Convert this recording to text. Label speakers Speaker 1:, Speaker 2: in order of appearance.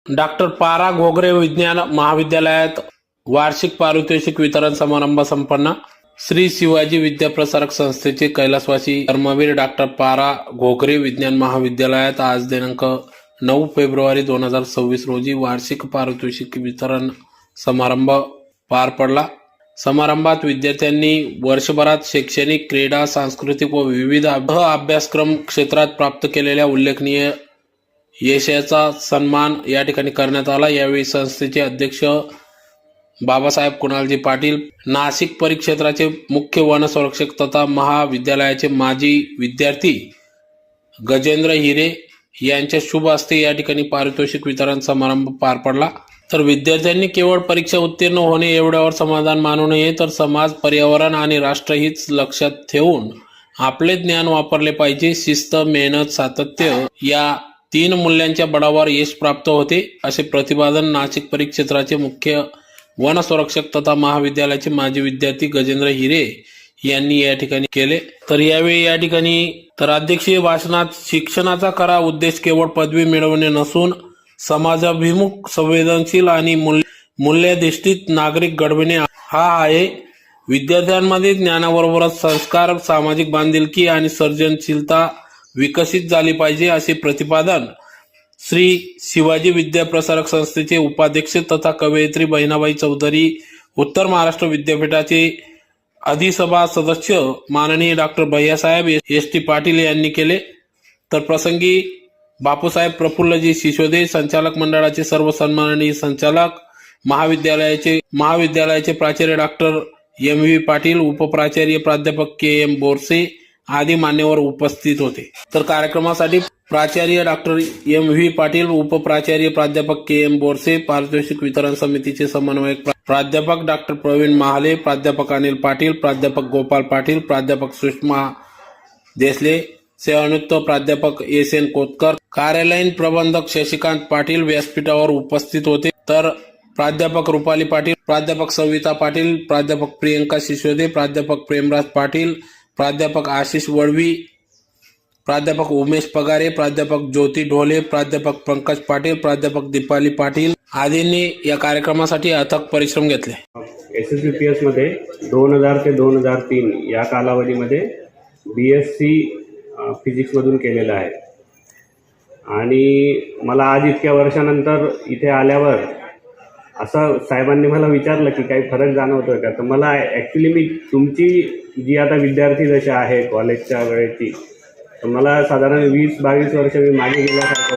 Speaker 1: Doctor पारा घोगरे विज्ञान महाविद्यालयात वार्षिक पारितोषिक वितरण समारंभ संपन्न. श्री शिवाजी विद्याप्रसारक संस्थेचे कैलासवासी धर्मवीर डॉक्टर पारा घोगरे विज्ञान महाविद्यालयात आज दिनांक 9 फेब्रुवारी 2026 रोजी वार्षिक पारितोषिक वितरण समारंभ पार पडला. समारंभात विद्यार्थ्यांनी वर्षभरात शैक्षणिक, क्रीडा, सांस्कृतिक व विविध अभ्यासक्रम क्षेत्रात प्राप्त केलेल्या उल्लेखनीय यशाचा सन्मान या ठिकाणी करण्यात आला. यावेळी संस्थेचे अध्यक्ष बाबासाहेब कुणालजी पाटील, नाशिक परिक्षेत्राचे मुख्य वन संरक्षक तथा महाविद्यालयाचे माजी विद्यार्थी गजेंद्र हिरे यांच्या शुभ हस्ते या ठिकाणी पारितोषिक वितरण समारंभ पार पडला. तर विद्यार्थ्यांनी केवळ परीक्षा उत्तीर्ण होणे एवढ्यावर समाधान मानू नये, तर समाज, पर्यावरण आणि राष्ट्रहित लक्षात ठेवून आपले ज्ञान वापरले पाहिजे. शिस्त, मेहनत, सातत्य या 3 मूल्यांच्या बळावर यश प्राप्त होते, असे प्रतिपादन नाशिक परिक्षेत्राचे मुख्य वन संरक्षक तथा महाविद्यालयाचे माजी विद्यार्थी गजेंद्र हिरे यांनी या ठिकाणी केले. तर यावेळी या ठिकाणी अध्यक्षीय भाषणात शिक्षणाचा खरा उद्देश केवळ पदवी मिळवणे नसून समाजाभिमुख, संवेदनशील आणि मूल्याधिष्ठित नागरिक घडविणे हा आहे. विद्यार्थ्यांमध्ये ज्ञानाबरोबरच संस्कार, सामाजिक बांधिलकी आणि सर्जनशीलता विकसित झाली पाहिजे, असे प्रतिपादन श्री शिवाजी विद्याप्रसारक संस्थेचे उपाध्यक्ष तथा कवयित्री बहिणाबाई चौधरी, उत्तर महाराष्ट्र विद्यापीठाचे अधिसभा सदस्य माननीय डॉक्टर भैयासाहेब एस.टी. पाटील यांनी केले. तर प्रसंगी बापूसाहेब प्रफुल्लजी शिशोदे, संचालक मंडळाचे सर्व सन्माननीय संचालक, महाविद्यालयाचे प्राचार्य डॉक्टर एम.व्ही. पाटील, उपप्राचार्य प्राध्यापक के.एम. बोरसे आदी मान्यवर उपस्थित होते. तर कार्यक्रमासाठी प्राचार्य डॉक्टर एम.व्ही. पाटील, उपप्राचार्य प्राध्यापक के.एम. बोरसे, पारितोषिक वितरण समितीचे समन्वयक प्राध्यापक डॉक्टर प्रवीण महाले, प्राध्यापक अनिल पाटील, प्राध्यापक गोपाल पाटील, प्राध्यापक सुषमा देसले, सेवानिवृत्त प्राध्यापक एस.एन. कोतकर, कार्यालयीन प्रबंधक शशिकांत पाटील व्यासपीठावर उपस्थित होते. तर प्राध्यापक रुपाली पाटील, प्राध्यापक सविता पाटील, प्राध्यापक प्रियंका शिशोदे, प्राध्यापक प्रेमराज पाटील, प्राध्यापक आशिष वळवी, प्राध्यापक उमेश पगारे, प्राध्यापक ज्योती ढोले, प्राध्यापक पंकज पाटील, प्राध्यापक दीपाली पाटील आदींनी या कार्यक्रमासाठी अथक परिश्रम घेतले.
Speaker 2: SSBPS मध्ये 2000 ते 2003 या कालावधीमध्ये BSc फिजिक्समधून केलेलं आहे. आणि मला आज इतक्या वर्षानंतर इथे आल्यावर असं साहेबांनी मला विचारलं की काही फरक जाणवतोय का. तर मला ॲक्च्युली मी तुमची जी आता विद्यार्थी जसे आहे कॉलेजच्या वेळेची, तर मला साधारण 20-22 वर्ष मी मागे गेल्यासारखं